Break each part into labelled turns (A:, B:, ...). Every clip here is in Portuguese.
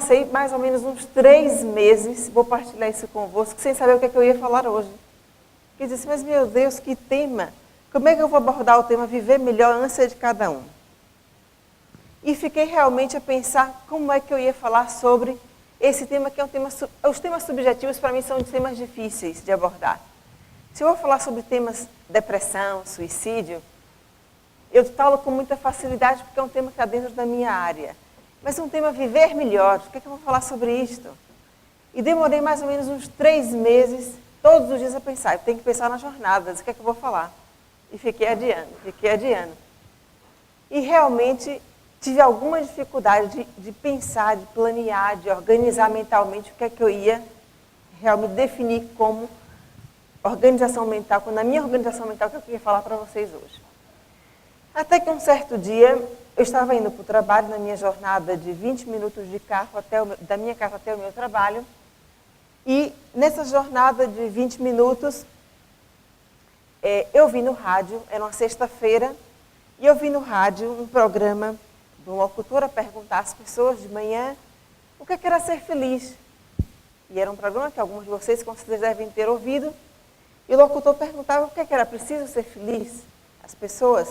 A: passei mais ou menos uns 3 meses, vou partilhar isso convosco, sem saber o que é que eu ia falar hoje. Eu disse, mas meu Deus, que tema! Como é que eu vou abordar o tema Viver Melhor, Ânsia de Cada Um? E fiquei realmente a pensar como é que eu ia falar sobre esse tema, que é um tema... Os temas subjetivos, para mim, são temas difíceis de abordar. Se eu vou falar sobre temas depressão, suicídio, eu falo com muita facilidade, porque é um tema que está dentro da minha área. Mas um tema Viver Melhor, o que é que eu vou falar sobre isto? E demorei mais ou menos uns 3 meses, todos os dias a pensar. Eu tenho que pensar nas jornadas, o que é que eu vou falar? E fiquei adiando. E realmente tive alguma dificuldade de pensar, de planear, de organizar mentalmente o que é que eu ia realmente definir como organização mental, na minha organização mental que eu queria falar para vocês hoje. Até que um certo dia, eu estava indo para o trabalho, na minha jornada de 20 minutos de carro da minha casa até o meu trabalho, e nessa jornada de 20 minutos, eu vi no rádio, era uma sexta-feira, e eu vi no rádio um programa de uma locutora perguntar às pessoas de manhã o que era ser feliz. E era um programa que alguns de vocês com certeza devem ter ouvido, e o locutor perguntava o que era preciso ser feliz, as pessoas.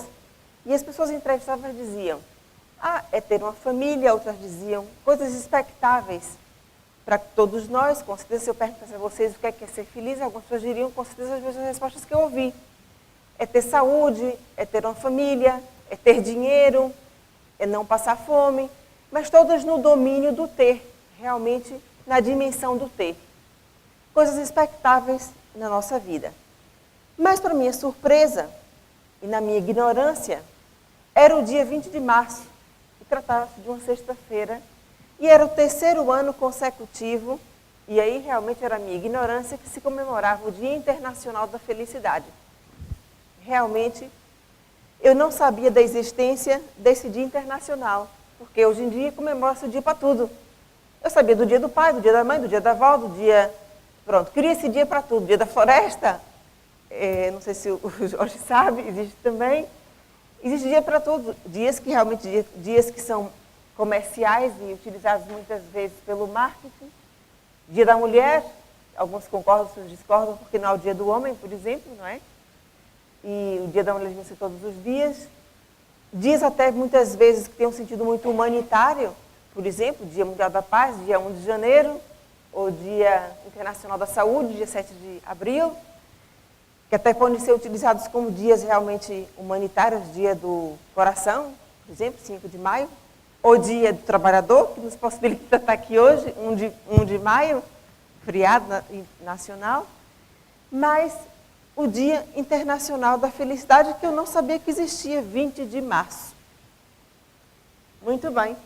A: E as pessoas entrevistadas diziam, é ter uma família, outras diziam coisas expectáveis para todos nós. Com certeza, se eu perguntasse a vocês o que é ser feliz, algumas pessoas diriam com certeza as mesmas respostas que eu ouvi. É ter saúde, é ter uma família, é ter dinheiro, é não passar fome, mas todas no domínio do ter, realmente na dimensão do ter. Coisas expectáveis na nossa vida. Mas, para minha surpresa e na minha ignorância, era o dia 20 de março, e tratava-se de uma sexta-feira, e era o 3º ano consecutivo, e aí realmente era a minha ignorância, que se comemorava o Dia Internacional da Felicidade. Realmente, eu não sabia da existência desse Dia Internacional, porque hoje em dia comemora-se o dia para tudo. Eu sabia do dia do pai, do dia da mãe, do dia da avó, do dia... Pronto, queria esse dia para tudo. Dia da floresta, não sei se o Jorge sabe, existe também. Existe dia para tudo. Dias que realmente, dias que são comerciais e utilizados muitas vezes pelo marketing. Dia da mulher, alguns concordam, outros discordam, porque não é o dia do homem, por exemplo, não é? E o dia da mulher devia ser todos os dias. Dias até muitas vezes que têm um sentido muito humanitário, por exemplo, Dia Mundial da Paz, dia 1 de janeiro, ou Dia Internacional da Saúde, dia 7 de abril, que até podem ser utilizados como dias realmente humanitários, Dia do Coração, por exemplo, 5 de maio, ou Dia do Trabalhador, que nos possibilita estar aqui hoje, 1 de maio, feriado nacional, mas o Dia Internacional da Felicidade, que eu não sabia que existia, 20 de março. Muito bem.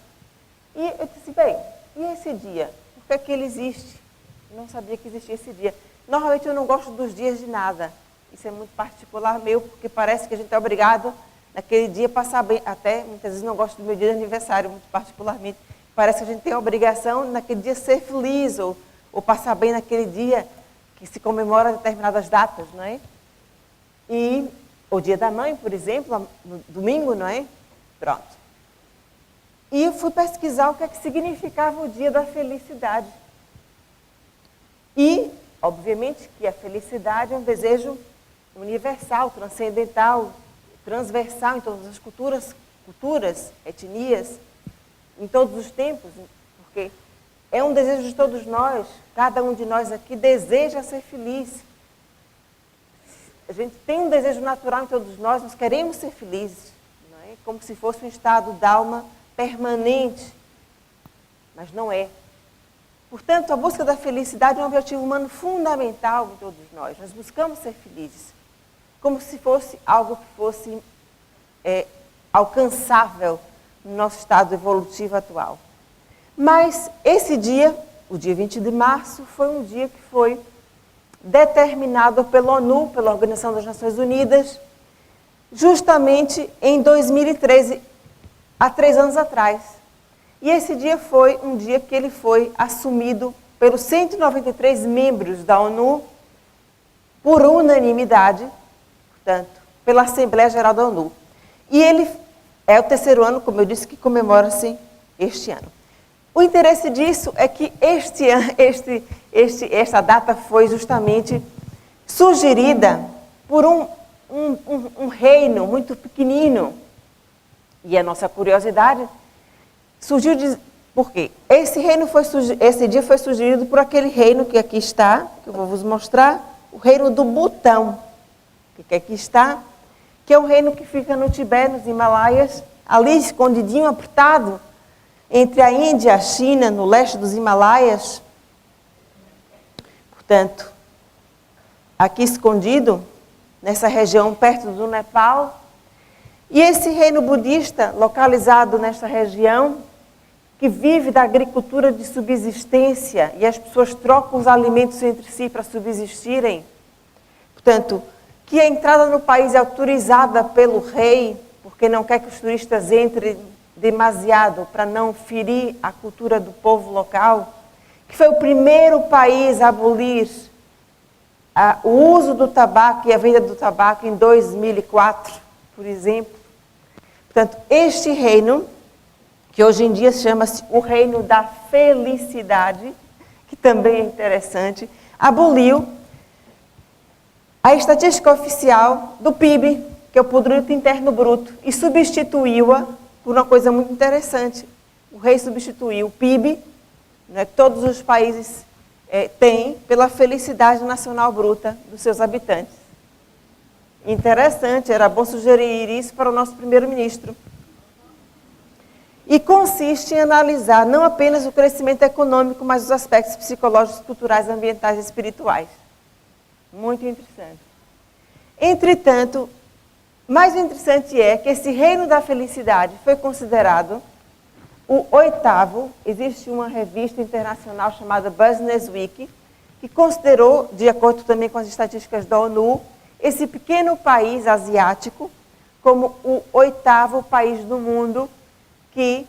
A: E eu disse, bem, e esse dia? Por que é que ele existe? Eu não sabia que existia esse dia. Normalmente eu não gosto dos dias de nada. Isso é muito particular meu, porque parece que a gente é obrigado, naquele dia, a passar bem. Até, muitas vezes, não gosto do meu dia de aniversário, muito particularmente. Parece que a gente tem a obrigação, naquele dia, ser feliz, ou passar bem naquele dia que se comemora determinadas datas, não é? E o Dia da Mãe, por exemplo, no domingo, não é? Pronto. E eu fui pesquisar o que é que significava o Dia da Felicidade. E, obviamente, que a felicidade é um desejo universal, transcendental, transversal em todas as culturas, etnias, em todos os tempos, porque é um desejo de todos nós, cada um de nós aqui deseja ser feliz. A gente tem um desejo natural em todos nós queremos ser felizes, não é? Como se fosse um estado d'alma permanente, mas não é. Portanto, a busca da felicidade é um objetivo humano fundamental em todos nós. Nós buscamos ser felizes, como se fosse algo que fosse alcançável no nosso estado evolutivo atual. Mas esse dia, o dia 20 de março, foi um dia que foi determinado pela ONU, pela Organização das Nações Unidas, justamente em 2013, há 3 anos atrás. E esse dia foi um dia que ele foi assumido pelos 193 membros da ONU, por unanimidade, portanto, pela Assembleia Geral da ONU. E ele é o 3º ano, como eu disse, que comemora-se este ano. O interesse disso é que esta data foi justamente sugerida por um reino muito pequenino. E a nossa curiosidade surgiu de... Por quê? Esse dia foi sugerido por aquele reino que aqui está, que eu vou vos mostrar, o reino do Butão, que aqui está, que é um reino que fica no Tibete, nos Himalaias, ali escondidinho, apertado, entre a Índia e a China, no leste dos Himalaias. Portanto, aqui escondido, nessa região perto do Nepal. E esse reino budista, localizado nesta região, que vive da agricultura de subsistência, e as pessoas trocam os alimentos entre si para subsistirem. Portanto, que a entrada no país é autorizada pelo rei, porque não quer que os turistas entrem demasiado para não ferir a cultura do povo local, que foi o primeiro país a abolir o uso do tabaco e a venda do tabaco em 2004, por exemplo. Portanto, este reino, que hoje em dia chama-se o Reino da Felicidade, que também é interessante, aboliu a estatística oficial do PIB, que é o Produto Interno Bruto, e substituiu-a por uma coisa muito interessante. O rei substituiu o PIB, né, que todos os países têm, pela felicidade nacional bruta dos seus habitantes. Interessante, era bom sugerir isso para o nosso primeiro-ministro. E consiste em analisar não apenas o crescimento econômico, mas os aspectos psicológicos, culturais, ambientais e espirituais. Muito interessante. Entretanto, mais interessante é que esse reino da felicidade foi considerado o 8º. Existe uma revista internacional chamada Business Week, que considerou, de acordo também com as estatísticas da ONU, esse pequeno país asiático como o 8º país do mundo que,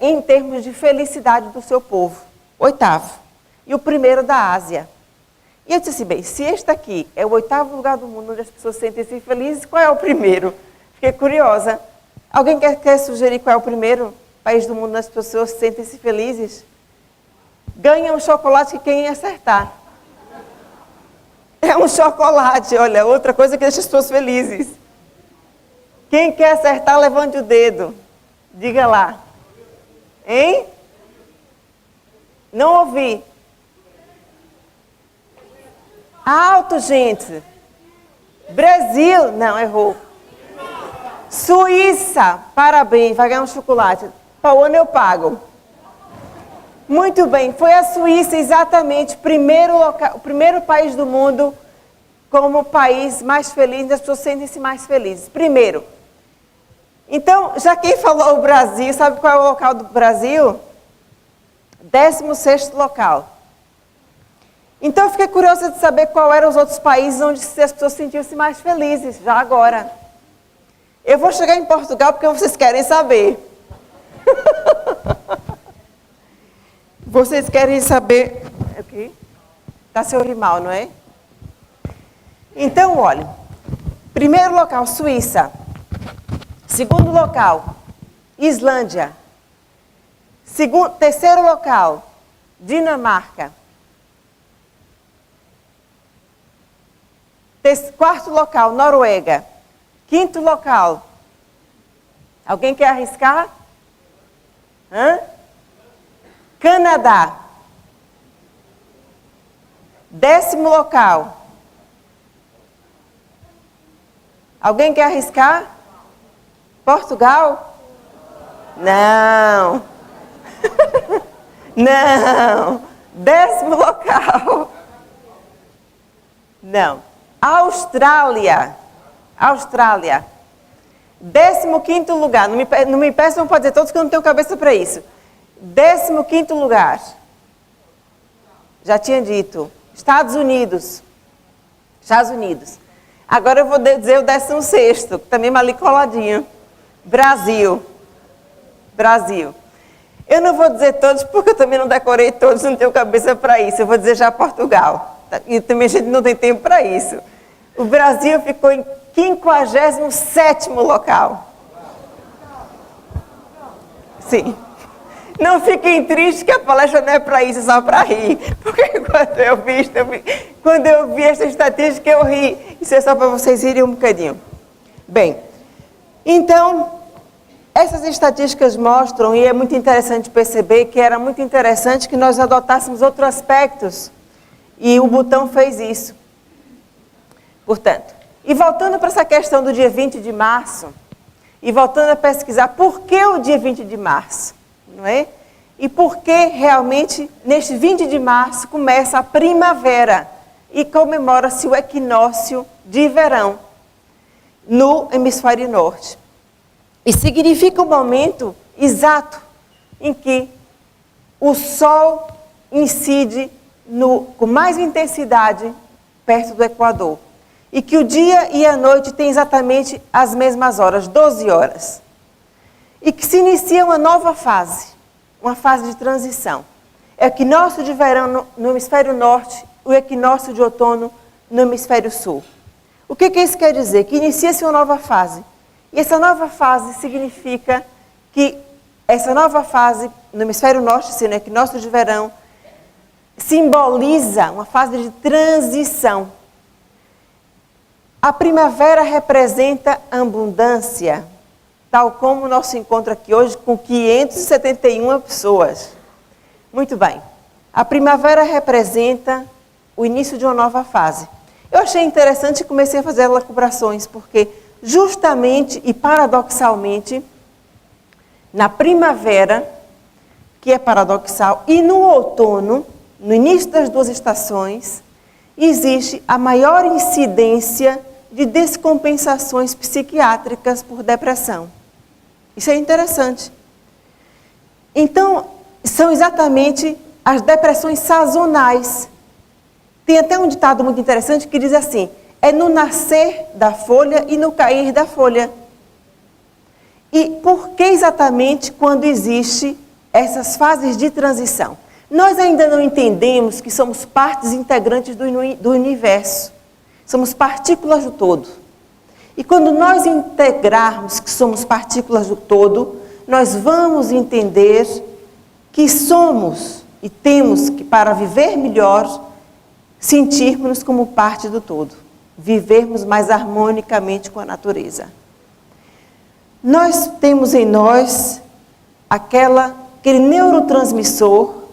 A: em termos de felicidade do seu povo. 8º. E o primeiro da Ásia. E eu disse assim, bem, se este aqui é o 8º lugar do mundo onde as pessoas sentem-se felizes, qual é o primeiro? Fiquei curiosa. Alguém quer sugerir qual é o primeiro país do mundo onde as pessoas sentem-se felizes? Ganha um chocolate quem acertar. É um chocolate, olha, outra coisa que deixa as pessoas felizes. Quem quer acertar, levante o dedo. Diga lá. Hein? Não ouvi. Alto, gente. Brasil. Não, errou. Suíça. Parabéns, vai ganhar um chocolate. Para o ano eu pago. Muito bem, foi a Suíça exatamente o primeiro país do mundo como o país mais feliz, as pessoas sentem-se mais felizes. Primeiro. Então, já quem falou o Brasil, sabe qual é o local do Brasil? 16º local. Então, eu fiquei curiosa de saber qual eram os outros países onde as pessoas sentiam-se mais felizes, já agora. Eu vou chegar em Portugal porque vocês querem saber. Vocês querem saber... O quê? Está seu rimal, não é? Então, olha. Primeiro local, Suíça. Segundo local, Islândia. Terceiro local, Dinamarca. Quarto local, Noruega. Quinto local. Alguém quer arriscar? Hã? Canadá. 10º local. Alguém quer arriscar? Portugal? Não. Não. 10º local. Não. Austrália. 15º lugar. Não me peçam para dizer todos que eu não tenho cabeça para isso. 15º lugar. Já tinha dito. Estados Unidos. Agora eu vou dizer o 16º, também ali coladinho. Brasil. Eu não vou dizer todos, porque eu também não decorei todos, não tenho cabeça para isso. Eu vou dizer já Portugal. E também a gente não tem tempo para isso. O Brasil ficou em 57º local. Sim. Não fiquem tristes que a palestra não é para isso, é só para rir. Porque quando eu vi essa estatística, eu ri. Isso é só para vocês rirem um bocadinho. Bem, então, essas estatísticas mostram, e é muito interessante perceber que era muito interessante que nós adotássemos outros aspectos. E o Butão fez isso. Portanto, e voltando para essa questão do dia 20 de março, e voltando a pesquisar por que o dia 20 de março, não é? E por que realmente neste 20 de março começa a primavera e comemora-se o equinócio de verão no hemisfério norte. E significa o momento exato em que o sol incide com mais intensidade perto do Equador. E que o dia e a noite têm exatamente as mesmas horas, 12 horas. E que se inicia uma nova fase, uma fase de transição. É o equinócio de verão no hemisfério norte, o equinócio de outono no hemisfério sul. O que isso quer dizer? Que inicia-se uma nova fase. E essa nova fase significa que essa nova fase no hemisfério norte, sendo o equinócio de verão, simboliza uma fase de transição. A primavera representa abundância, tal como o nosso encontro aqui hoje com 571 pessoas. Muito bem. A primavera representa o início de uma nova fase. Eu achei interessante e comecei a fazer elaborações, porque justamente e paradoxalmente, na primavera, que é paradoxal, e no outono, no início das duas estações, existe a maior incidência de descompensações psiquiátricas por depressão. Isso é interessante. Então, são exatamente as depressões sazonais. Tem até um ditado muito interessante que diz assim: é no nascer da folha e no cair da folha. E por que exatamente quando existe essas fases de transição? Nós ainda não entendemos que somos partes integrantes do universo. Somos partículas do todo. E quando nós integrarmos que somos partículas do todo, nós vamos entender que somos e temos que, para viver melhor, sentirmos-nos como parte do todo. Vivermos mais harmonicamente com a natureza. Nós temos em nós aquele neurotransmissor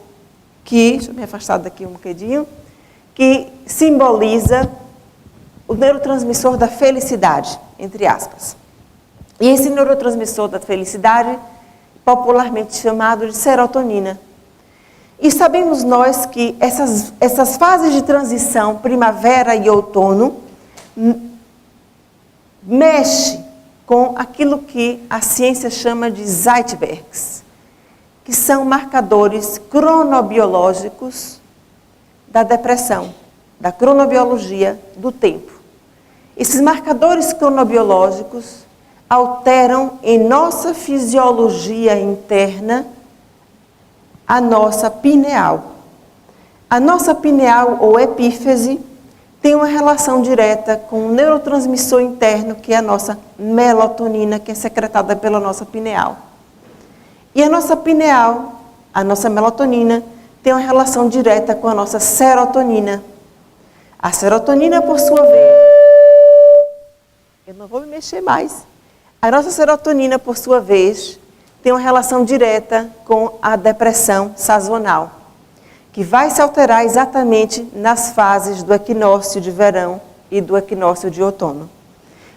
A: deixa eu me afastar daqui um bocadinho, que simboliza o neurotransmissor da felicidade, entre aspas. E esse neurotransmissor da felicidade, popularmente chamado de serotonina. E sabemos nós que essas fases de transição, primavera e outono, mexe com aquilo que a ciência chama de Zeitgebergs, que são marcadores cronobiológicos da depressão, da cronobiologia do tempo. Esses marcadores cronobiológicos alteram em nossa fisiologia interna a nossa pineal. A nossa pineal ou epífise tem uma relação direta com o neurotransmissor interno, que é a nossa melatonina, que é secretada pela nossa pineal. E a nossa pineal, a nossa melatonina, tem uma relação direta com a nossa serotonina. A serotonina, por sua vez... Eu não vou me mexer mais. A nossa serotonina, por sua vez, tem uma relação direta com a depressão sazonal, que vai se alterar exatamente nas fases do equinócio de verão e do equinócio de outono.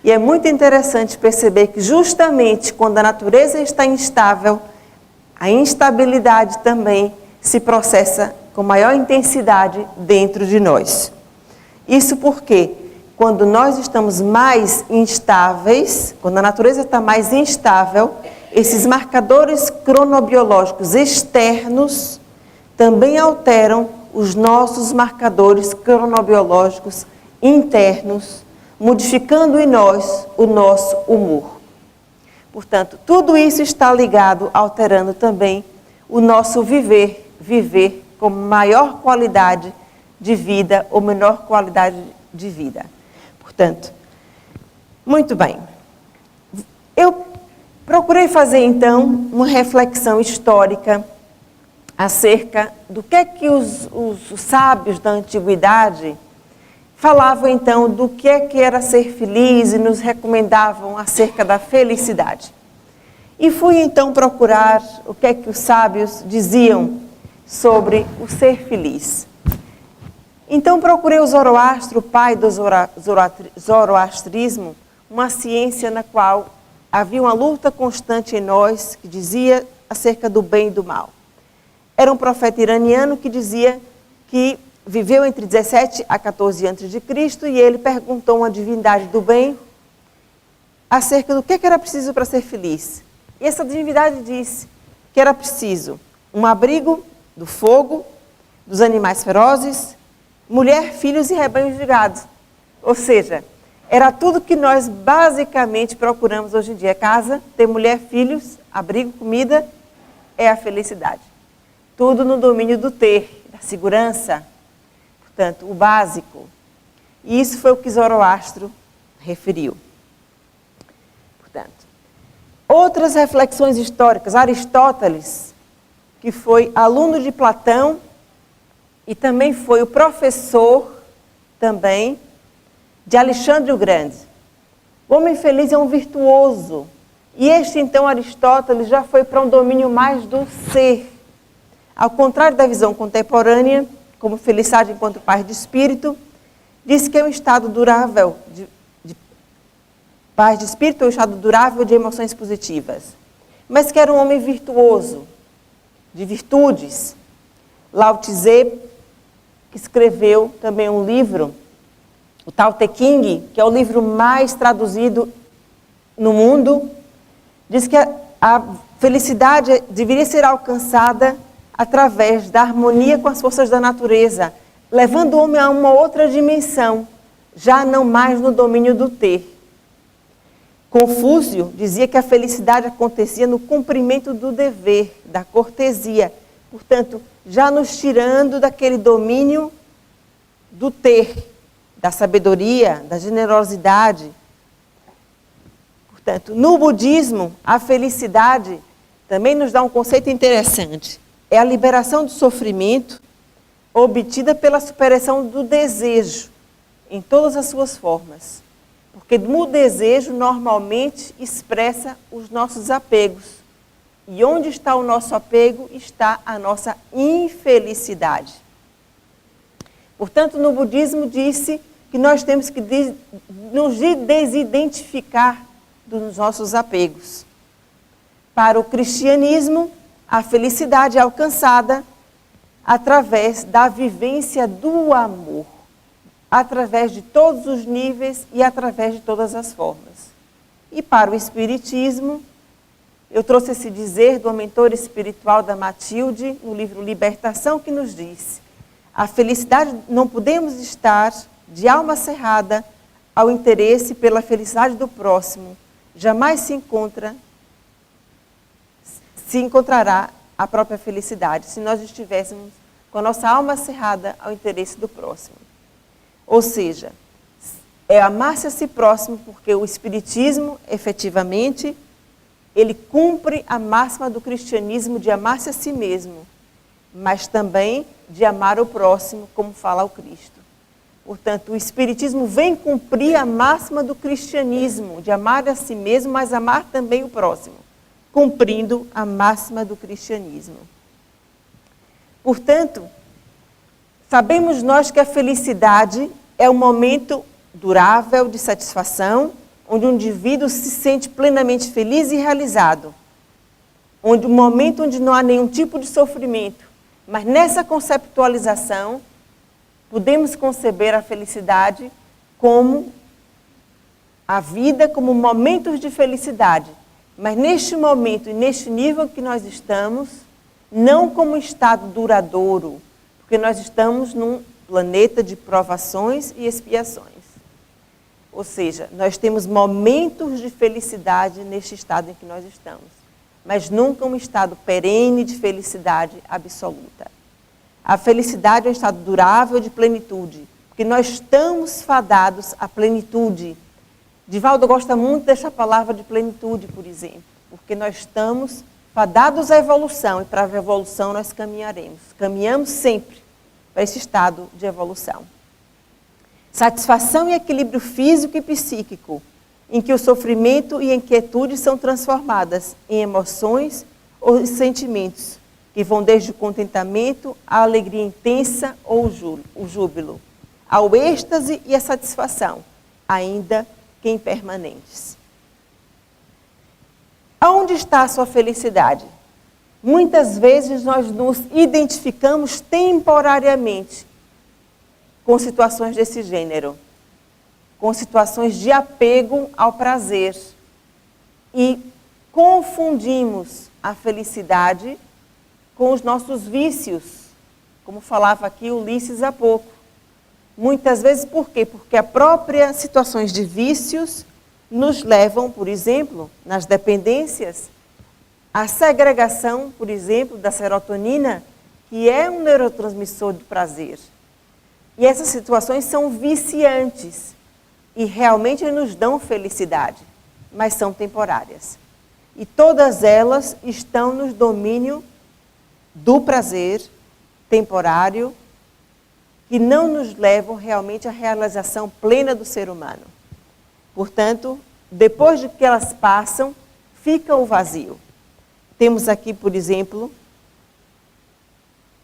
A: E é muito interessante perceber que justamente quando a natureza está instável, a instabilidade também se processa com maior intensidade dentro de nós. Isso porque, quando nós estamos mais instáveis, quando a natureza está mais instável, esses marcadores cronobiológicos externos também alteram os nossos marcadores cronobiológicos internos, modificando em nós o nosso humor. Portanto, tudo isso está ligado, alterando também o nosso viver com maior qualidade de vida ou menor qualidade de vida. Portanto, muito bem. Eu procurei fazer, então, uma reflexão histórica acerca do que os sábios da antiguidade falavam então do que era ser feliz e nos recomendavam acerca da felicidade. E fui então procurar o que os sábios diziam sobre o ser feliz. Então procurei o Zoroastro, o pai do zoroastrismo, uma ciência na qual havia uma luta constante em nós que dizia acerca do bem e do mal. Era um profeta iraniano que dizia que viveu entre 17 a 14 a.C. e ele perguntou a uma divindade do bem acerca do que era preciso para ser feliz. E essa divindade disse que era preciso um abrigo do fogo, dos animais ferozes, mulher, filhos e rebanhos de gado. Ou seja, era tudo que nós basicamente procuramos hoje em dia. Casa, ter mulher, filhos, abrigo, comida, é a felicidade. Tudo no domínio do ter, da segurança, portanto, o básico. E isso foi o que Zoroastro referiu. Portanto, outras reflexões históricas. Aristóteles, que foi aluno de Platão e também foi o professor também de Alexandre o Grande. O homem feliz é um virtuoso. E este, então, Aristóteles já foi para um domínio mais do ser. Ao contrário da visão contemporânea, como felicidade enquanto paz de espírito, diz que é um estado durável, de paz de espírito é um estado durável de emoções positivas. Mas que era um homem virtuoso, de virtudes. Lao Tse, que escreveu também um livro, o Tao Te Ching, que é o livro mais traduzido no mundo, diz que a felicidade deveria ser alcançada através da harmonia com as forças da natureza, levando o homem a uma outra dimensão, já não mais no domínio do ter. Confúcio dizia que a felicidade acontecia no cumprimento do dever, da cortesia, portanto, já nos tirando daquele domínio do ter, da sabedoria, da generosidade. Portanto, no budismo, a felicidade também nos dá um conceito interessante. É a liberação do sofrimento obtida pela superação do desejo, em todas as suas formas. Porque no desejo, normalmente, expressa os nossos apegos. E onde está o nosso apego, está a nossa infelicidade. Portanto, no budismo disse que nós temos que nos desidentificar dos nossos apegos. Para o cristianismo, a felicidade é alcançada através da vivência do amor, através de todos os níveis e através de todas as formas. E para o espiritismo, eu trouxe esse dizer do mentor espiritual da Matilde, no livro Libertação, que nos diz: a felicidade, não podemos estar de alma cerrada ao interesse pela felicidade do próximo. Jamais se encontrará a própria felicidade se nós estivéssemos com a nossa alma cerrada ao interesse do próximo. Ou seja, é amar-se a si próximo, porque o espiritismo, efetivamente, ele cumpre a máxima do cristianismo de amar-se a si mesmo, mas também de amar o próximo, como fala o Cristo. Portanto, o espiritismo vem cumprir a máxima do cristianismo, de amar a si mesmo, mas amar também o próximo, cumprindo a máxima do cristianismo. Portanto, sabemos nós que a felicidade é um momento durável de satisfação, onde o indivíduo se sente plenamente feliz e realizado. Um momento onde não há nenhum tipo de sofrimento. Mas nessa conceptualização, podemos conceber a felicidade como a vida, como momentos de felicidade. Mas neste momento e neste nível que nós estamos, não como estado duradouro, porque nós estamos num planeta de provações e expiações. Ou seja, nós temos momentos de felicidade neste estado em que nós estamos, mas nunca um estado perene de felicidade absoluta. A felicidade é um estado durável de plenitude, porque nós estamos fadados à plenitude. Divaldo gosta muito dessa palavra de plenitude, por exemplo, porque nós estamos fadados à evolução, e para a evolução nós caminharemos. Caminhamos sempre para esse estado de evolução. Satisfação e equilíbrio físico e psíquico, em que o sofrimento e a inquietude são transformadas em emoções ou em sentimentos, que vão desde o contentamento à alegria intensa ou o júbilo, ao êxtase e à satisfação, ainda que impermanentes. Aonde está a sua felicidade? Muitas vezes nós nos identificamos temporariamente com situações desse gênero, com situações de apego ao prazer, e confundimos a felicidade com os nossos vícios, como falava aqui Ulisses há pouco. Muitas vezes por quê? Porque as próprias situações de vícios nos levam, por exemplo, nas dependências, à segregação, por exemplo, da serotonina, que é um neurotransmissor do prazer. E essas situações são viciantes e realmente nos dão felicidade, mas são temporárias. E todas elas estão no domínio do prazer temporário, que não nos levam realmente à realização plena do ser humano. Portanto, depois de que elas passam, fica o vazio. Temos aqui, por exemplo,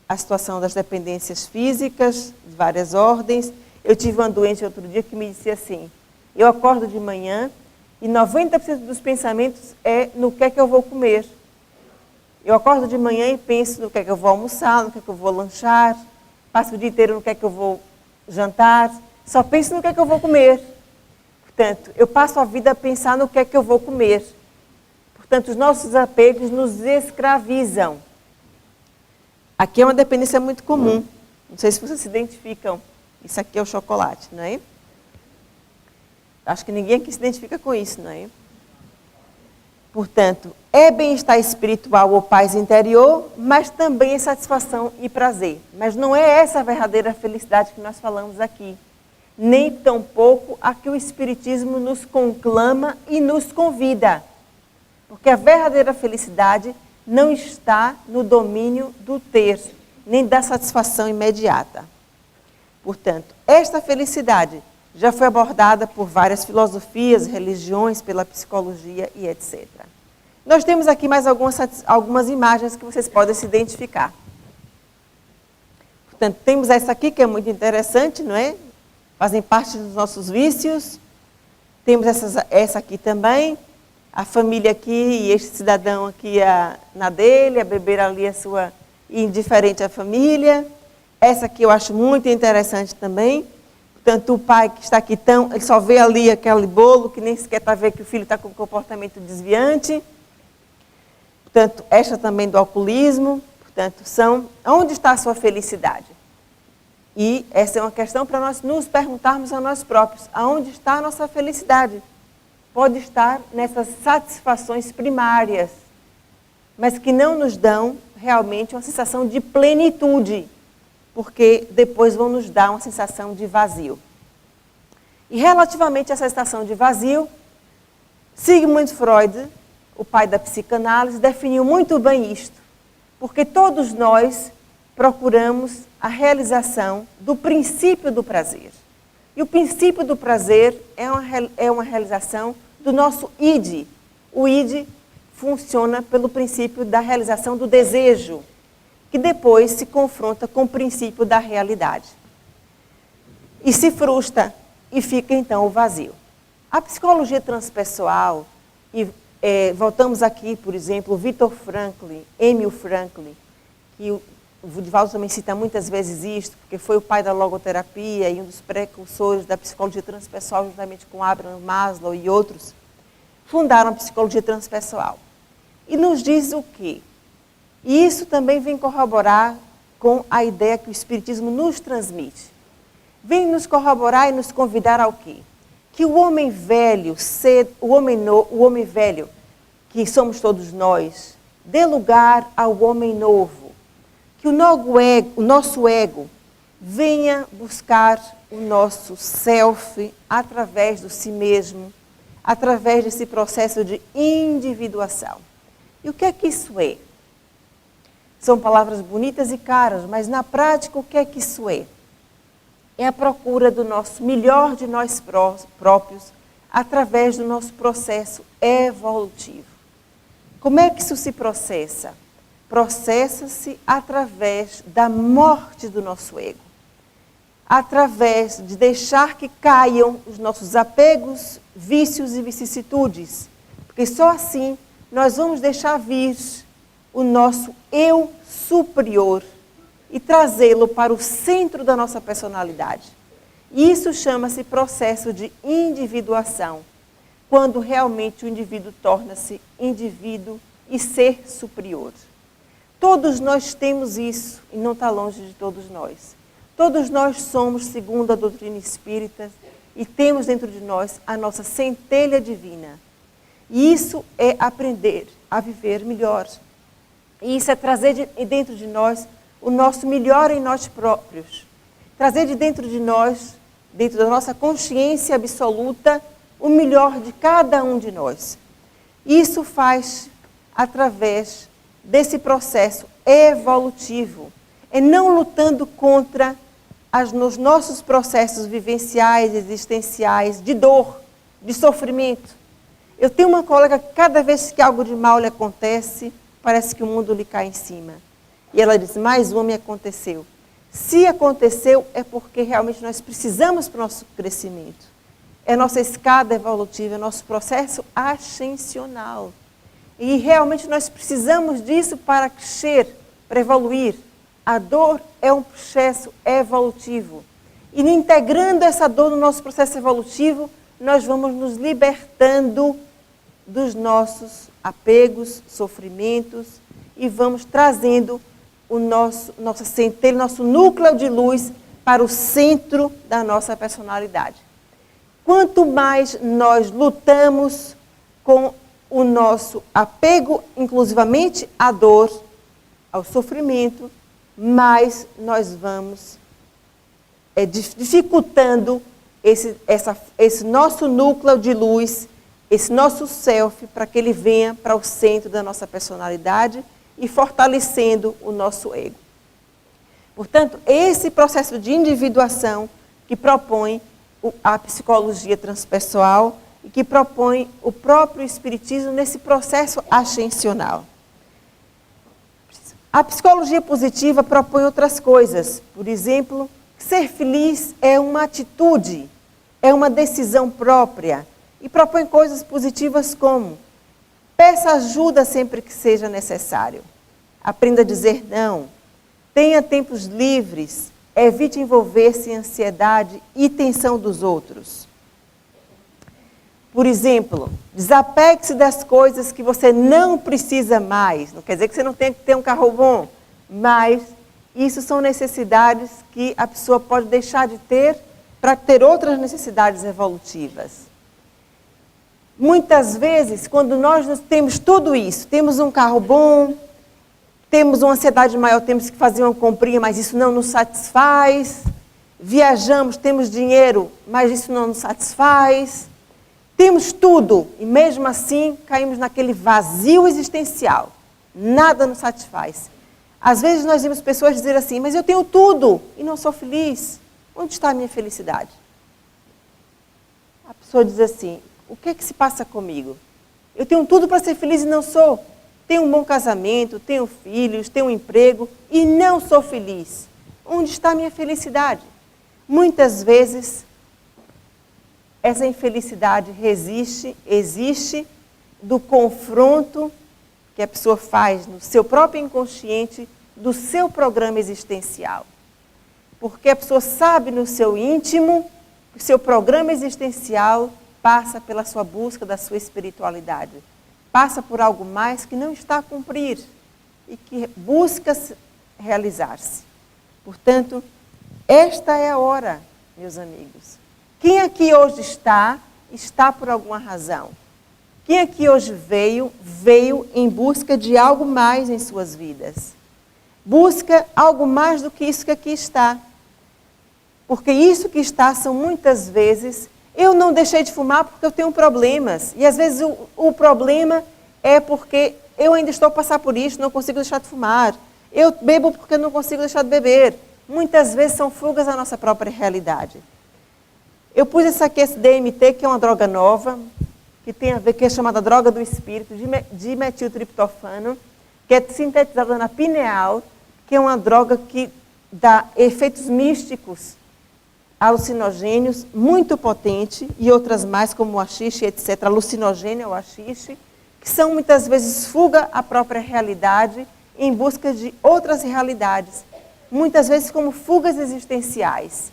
A: a situação das dependências físicas, de várias ordens. Eu tive uma doente outro dia que me disse assim: eu acordo de manhã e 90% dos pensamentos é no que é que eu vou comer. Eu acordo de manhã e penso no que é que eu vou almoçar, no que é que eu vou lanchar, passo o dia inteiro no que é que eu vou jantar, só penso no que é que eu vou comer. Portanto, eu passo a vida a pensar no que é que eu vou comer. Portanto, os nossos apegos nos escravizam. Aqui é uma dependência muito comum. Não sei se vocês se identificam. Isso aqui é o chocolate, não é? Acho que ninguém aqui se identifica com isso, não é? Portanto, é bem-estar espiritual ou paz interior, mas também é satisfação e prazer. Mas não é essa a verdadeira felicidade que nós falamos aqui. Nem tampouco a que o Espiritismo nos conclama e nos convida. Porque a verdadeira felicidade não está no domínio do ter, nem da satisfação imediata. Portanto, esta felicidade já foi abordada por várias filosofias, religiões, pela psicologia e etc. Nós temos aqui mais algumas imagens que vocês podem se identificar. Portanto, temos essa aqui que é muito interessante, não é? Fazem parte dos nossos vícios. Temos essa aqui também, a família aqui e este cidadão aqui na dele, a beber ali a sua indiferente à família. Essa aqui eu acho muito interessante também. Portanto, o pai que está aqui, ele só vê ali aquele bolo, que nem sequer está vendo que o filho está com um comportamento desviante. Portanto, esta também do alcoolismo. Portanto, onde está a sua felicidade? E essa é uma questão para nós nos perguntarmos a nós próprios. Aonde está a nossa felicidade? Pode estar nessas satisfações primárias, mas que não nos dão realmente uma sensação de plenitude, porque depois vão nos dar uma sensação de vazio. E relativamente a essa sensação de vazio, Sigmund Freud, o pai da psicanálise, definiu muito bem isto, porque todos nós procuramos a realização do princípio do prazer. E o princípio do prazer é uma realização do nosso id. O id funciona pelo princípio da realização do desejo, que depois se confronta com o princípio da realidade. E se frustra e fica então o vazio. A psicologia transpessoal, e voltamos aqui, por exemplo, Viktor Frankl, Emil Frankl, que o Divaldo também cita muitas vezes isto, porque foi o pai da logoterapia e um dos precursores da psicologia transpessoal, juntamente com Abraham Maslow e outros, fundaram a psicologia transpessoal. E nos diz o quê? E isso também vem corroborar com a ideia que o Espiritismo nos transmite. Vem nos corroborar e nos convidar ao quê? Que o homem velho, o homem velho, que somos todos nós, dê lugar ao homem novo. Que o nosso ego venha buscar o nosso self através do si mesmo, através desse processo de individuação. E o que é que isso é? São palavras bonitas e caras, mas na prática o que é que isso é? É a procura do nosso melhor de nós próprios através do nosso processo evolutivo. Como é que isso se processa? Processa-se através da morte do nosso ego. Através de deixar que caiam os nossos apegos, vícios e vicissitudes. Porque só assim nós vamos deixar vir o nosso eu superior e trazê-lo para o centro da nossa personalidade. E isso chama-se processo de individuação, quando realmente o indivíduo torna-se indivíduo e ser superior. Todos nós temos isso e não está longe de todos nós. Todos nós somos, segundo a doutrina espírita, e temos dentro de nós a nossa centelha divina. E isso é aprender a viver melhor. E isso é trazer dentro de nós o nosso melhor em nós próprios. Trazer de dentro de nós, dentro da nossa consciência absoluta, o melhor de cada um de nós. Isso faz através desse processo evolutivo. É não lutando contra os nossos processos vivenciais, existenciais, de dor, de sofrimento. Eu tenho uma colega que cada vez que algo de mal lhe acontece, parece que o mundo lhe cai em cima. E ela diz, mais uma me aconteceu. Se aconteceu, é porque realmente nós precisamos para o nosso crescimento. É nossa escada evolutiva, é nosso processo ascensional. E realmente nós precisamos disso para crescer, para evoluir. A dor é um processo evolutivo. E integrando essa dor no nosso processo evolutivo, nós vamos nos libertando dos nossos apegos, sofrimentos e vamos trazendo nossa centelha, nosso núcleo de luz para o centro da nossa personalidade. Quanto mais nós lutamos com o nosso apego, inclusivamente à dor, ao sofrimento, mais nós vamos dificultando esse nosso núcleo de luz, esse nosso self, para que ele venha para o centro da nossa personalidade e fortalecendo o nosso ego. Portanto, esse processo de individuação que propõe a psicologia transpessoal e que propõe o próprio espiritismo nesse processo ascensional. A psicologia positiva propõe outras coisas. Por exemplo, ser feliz é uma atitude, é uma decisão própria. E propõe coisas positivas como: peça ajuda sempre que seja necessário. Aprenda a dizer não. Tenha tempos livres. Evite envolver-se em ansiedade e tensão dos outros. Por exemplo, desapegue-se das coisas que você não precisa mais. Não quer dizer que você não tenha que ter um carro bom, mas isso são necessidades que a pessoa pode deixar de ter para ter outras necessidades evolutivas. Muitas vezes, quando nós temos tudo isso, temos um carro bom, temos uma ansiedade maior, temos que fazer uma comprinha, mas isso não nos satisfaz. Viajamos, temos dinheiro, mas isso não nos satisfaz. Temos tudo e mesmo assim caímos naquele vazio existencial. Nada nos satisfaz. Às vezes nós vemos pessoas dizer assim, mas eu tenho tudo e não sou feliz. Onde está a minha felicidade? A pessoa diz assim, o que é que se passa comigo? Eu tenho tudo para ser feliz e não sou. Tenho um bom casamento, tenho filhos, tenho um emprego e não sou feliz. Onde está a minha felicidade? Muitas vezes, essa infelicidade existe do confronto que a pessoa faz no seu próprio inconsciente do seu programa existencial. Porque a pessoa sabe no seu íntimo que o seu programa existencial passa pela sua busca da sua espiritualidade. Passa por algo mais que não está a cumprir e que busca realizar-se. Portanto, esta é a hora, meus amigos. Quem aqui hoje está por alguma razão. Quem aqui hoje veio em busca de algo mais em suas vidas. Busca algo mais do que isso que aqui está. Porque isso que está são muitas vezes, eu não deixei de fumar porque eu tenho problemas. E às vezes o problema é porque eu ainda estou a passar por isso, não consigo deixar de fumar. Eu bebo porque eu não consigo deixar de beber. Muitas vezes são fugas à nossa própria realidade. Eu pus esse aqui, esse DMT, que é uma droga nova, que tem a ver, que é chamada droga do espírito, dimetiltriptofano, que é sintetizada na pineal, que é uma droga que dá efeitos místicos, alucinogênios, muito potente, e outras mais, como o haxixe, etc., alucinogênio, o haxixe, que são muitas vezes fuga à própria realidade em busca de outras realidades, muitas vezes como fugas existenciais.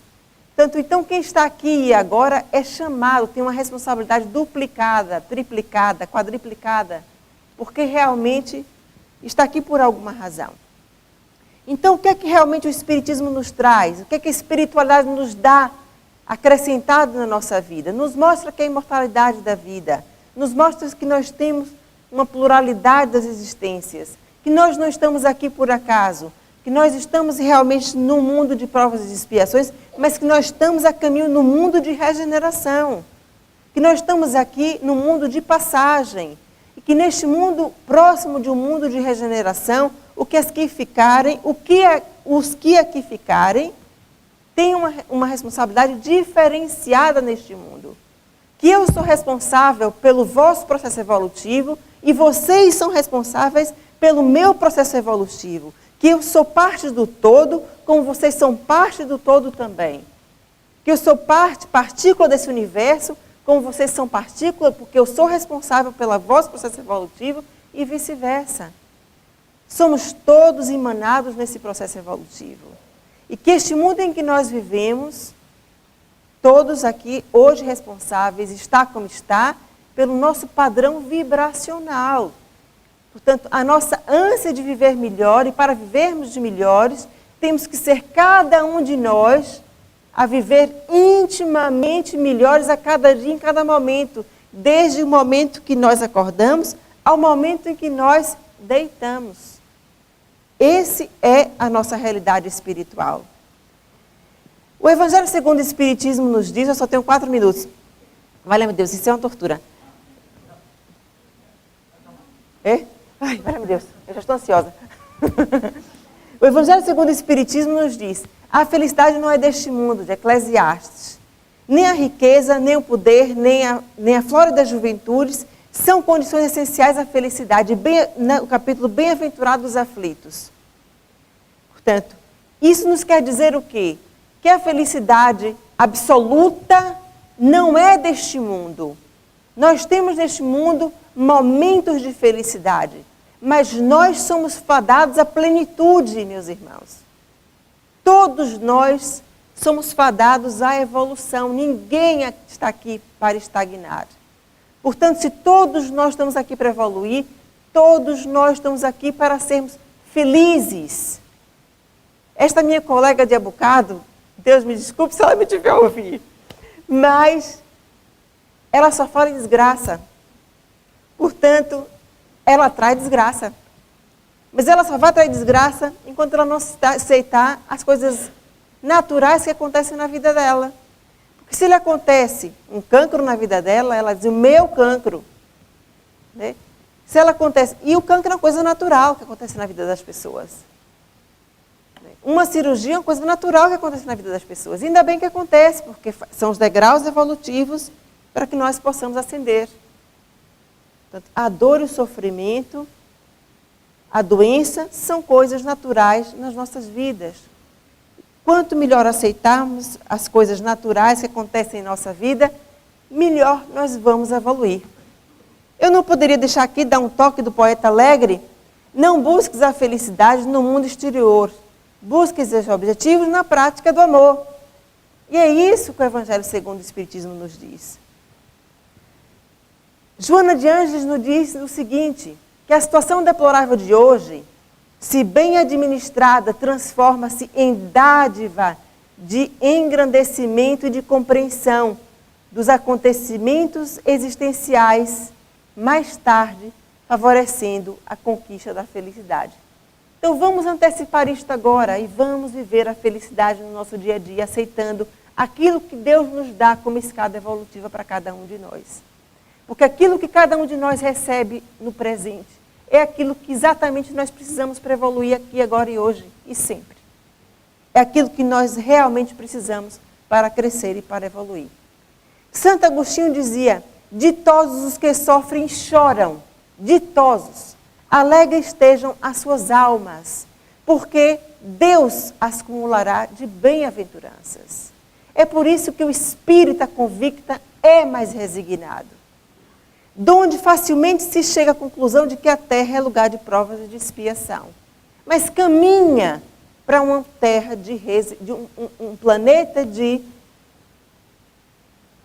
A: Então, quem está aqui e agora é chamado, tem uma responsabilidade duplicada, triplicada, quadriplicada, porque realmente está aqui por alguma razão. Então, o que é que realmente o Espiritismo nos traz? O que é que a espiritualidade nos dá acrescentado na nossa vida? Nos mostra que é a imortalidade da vida, nos mostra que nós temos uma pluralidade das existências, que nós não estamos aqui por acaso, que nós estamos realmente no mundo de provas e expiações, mas que nós estamos a caminho no mundo de regeneração, que nós estamos aqui no mundo de passagem, e que neste mundo, próximo de um mundo de regeneração, os que aqui ficarem, têm uma responsabilidade diferenciada neste mundo. Que eu sou responsável pelo vosso processo evolutivo e vocês são responsáveis pelo meu processo evolutivo. Que eu sou parte do todo, como vocês são parte do todo também. Que eu sou partícula desse universo, como vocês são partícula, porque eu sou responsável pelo vosso processo evolutivo e vice-versa. Somos todos emanados nesse processo evolutivo. E que este mundo em que nós vivemos, todos aqui, hoje responsáveis, está como está, pelo nosso padrão vibracional. Portanto, a nossa ânsia de viver melhor, e para vivermos de melhores, temos que ser cada um de nós a viver intimamente melhores a cada dia, em cada momento, desde o momento que nós acordamos ao momento em que nós deitamos. Esse é a nossa realidade espiritual. O Evangelho segundo o Espiritismo nos diz, eu só tenho 4 minutos. Valeu, meu Deus, isso é uma tortura. É? Ai, valeu, meu Deus, eu já estou ansiosa. O Evangelho segundo o Espiritismo nos diz, a felicidade não é deste mundo, de Eclesiastes. Nem a riqueza, nem o poder, nem a flora das juventudes são condições essenciais à felicidade. No capítulo Bem-aventurados os aflitos. Portanto, isso nos quer dizer o quê? Que a felicidade absoluta não é deste mundo. Nós temos neste mundo momentos de felicidade, mas nós somos fadados à plenitude, meus irmãos. Todos nós somos fadados à evolução. Ninguém está aqui para estagnar. Portanto, se todos nós estamos aqui para evoluir, todos nós estamos aqui para sermos felizes. Esta minha colega de bocado, Deus me desculpe se ela me tiver a ouvir, mas ela só fala em desgraça. Portanto, ela traz desgraça. Mas ela só vai trazer desgraça enquanto ela não aceitar as coisas naturais que acontecem na vida dela. Porque se lhe acontece um cancro na vida dela, ela diz, o meu cancro. Né? Se ela acontece, e o cancro é uma coisa natural que acontece na vida das pessoas. Uma cirurgia é uma coisa natural que acontece na vida das pessoas. E ainda bem que acontece, porque são os degraus evolutivos para que nós possamos ascender. Portanto, a dor e o sofrimento, a doença, são coisas naturais nas nossas vidas. Quanto melhor aceitarmos as coisas naturais que acontecem em nossa vida, melhor nós vamos evoluir. Eu não poderia deixar aqui dar um toque do poeta alegre. Não busques a felicidade no mundo exterior. Busques os objetivos na prática do amor. E é isso que o Evangelho segundo o Espiritismo nos diz. Joana de Ângeles nos diz o seguinte, que a situação deplorável de hoje, se bem administrada, transforma-se em dádiva de engrandecimento e de compreensão dos acontecimentos existenciais, mais tarde favorecendo a conquista da felicidade. Então vamos antecipar isto agora e vamos viver a felicidade no nosso dia a dia, aceitando aquilo que Deus nos dá como escada evolutiva para cada um de nós. Porque aquilo que cada um de nós recebe no presente é aquilo que exatamente nós precisamos para evoluir aqui, agora e hoje, e sempre. É aquilo que nós realmente precisamos para crescer e para evoluir. Santo Agostinho dizia, ditosos os que sofrem choram, ditosos, alegres estejam as suas almas, porque Deus as acumulará de bem-aventuranças. É por isso que o espírita convicta é mais resignado, donde facilmente se chega à conclusão de que a terra é lugar de provas e de expiação, mas caminha para uma terra um planeta de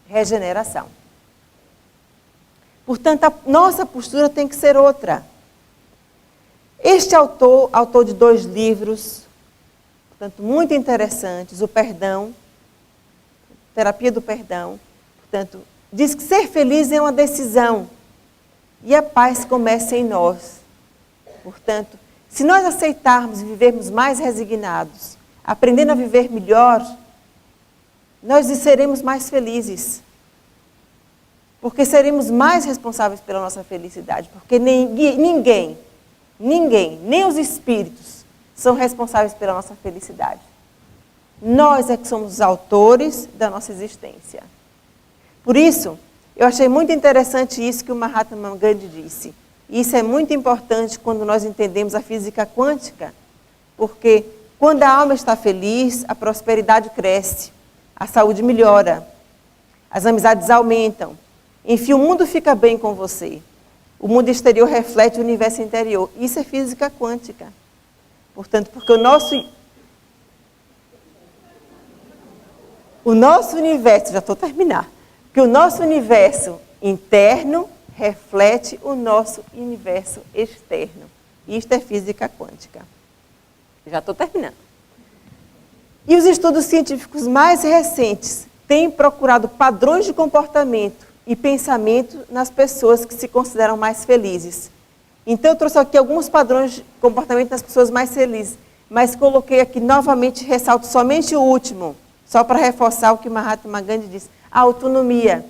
A: regeneração. Portanto, a nossa postura tem que ser outra. Este autor de 2 livros, portanto, muito interessantes, o perdão, terapia do perdão, portanto, diz que ser feliz é uma decisão e a paz começa em nós. Portanto, se nós aceitarmos e vivermos mais resignados, aprendendo a viver melhor, nós seremos mais felizes. Porque seremos mais responsáveis pela nossa felicidade. Porque ninguém, nem os espíritos, são responsáveis pela nossa felicidade. Nós é que somos os autores da nossa existência. Por isso, eu achei muito interessante isso que o Mahatma Gandhi disse. E isso é muito importante quando nós entendemos a física quântica, porque quando a alma está feliz, a prosperidade cresce, a saúde melhora, as amizades aumentam, enfim, o mundo fica bem com você. O mundo exterior reflete o universo interior. Isso é física quântica. Portanto, porque o nosso universo, já estou a terminar, que o nosso universo interno reflete o nosso universo externo. Isto é física quântica. Já estou terminando. E os estudos científicos mais recentes têm procurado padrões de comportamento e pensamento nas pessoas que se consideram mais felizes. Então, eu trouxe aqui alguns padrões de comportamento das pessoas mais felizes, mas coloquei aqui novamente, ressalto somente o último, só para reforçar o que Mahatma Gandhi disse, a autonomia.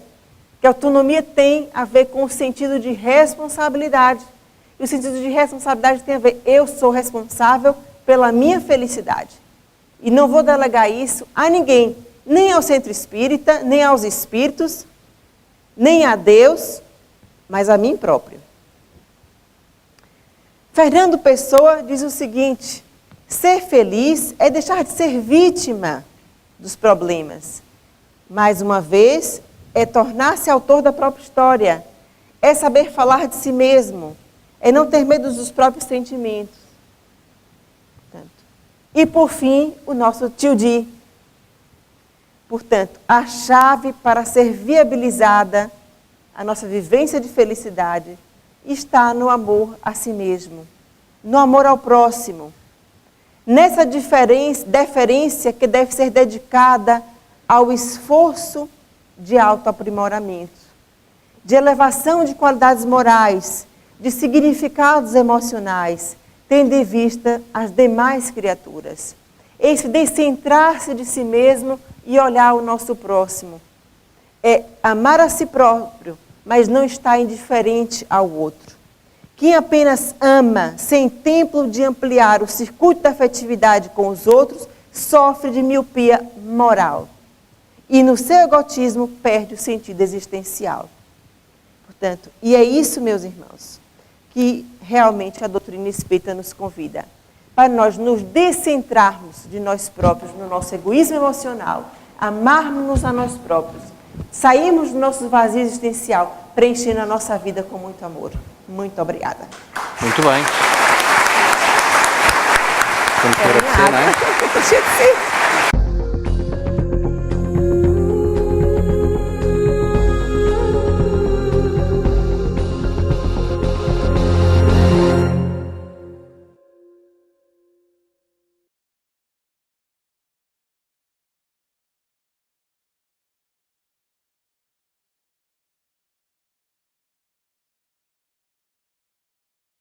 A: Que a autonomia tem a ver com o sentido de responsabilidade. E o sentido de responsabilidade tem a ver, eu sou responsável pela minha felicidade. E não vou delegar isso a ninguém, nem ao centro espírita, nem aos espíritos, nem a Deus, mas a mim próprio. Fernando Pessoa diz o seguinte, ser feliz é deixar de ser vítima dos problemas. Mais uma vez, é tornar-se autor da própria história, é saber falar de si mesmo, é não ter medo dos próprios sentimentos. Portanto, e por fim, o nosso tio Di. Portanto, a chave para ser viabilizada a nossa vivência de felicidade está no amor a si mesmo, no amor ao próximo, nessa deferência que deve ser dedicada ao esforço de autoaprimoramento, de elevação de qualidades morais, de significados emocionais, tendo em vista as demais criaturas. Esse descentrar-se de si mesmo e olhar o nosso próximo. É amar a si próprio, mas não estar indiferente ao outro. Quem apenas ama, sem tempo de ampliar o circuito da afetividade com os outros, sofre de miopia moral. E no seu egotismo perde o sentido existencial. Portanto, e é isso, meus irmãos, que realmente a doutrina espírita nos convida. Para nós nos descentrarmos de nós próprios, no nosso egoísmo emocional, amarmos-nos a nós próprios, sairmos do nosso vazio existencial, preenchendo a nossa vida com muito amor. Muito obrigada.
B: Muito bem. Vamos agradecer, não é?
A: Estou cheia de sede.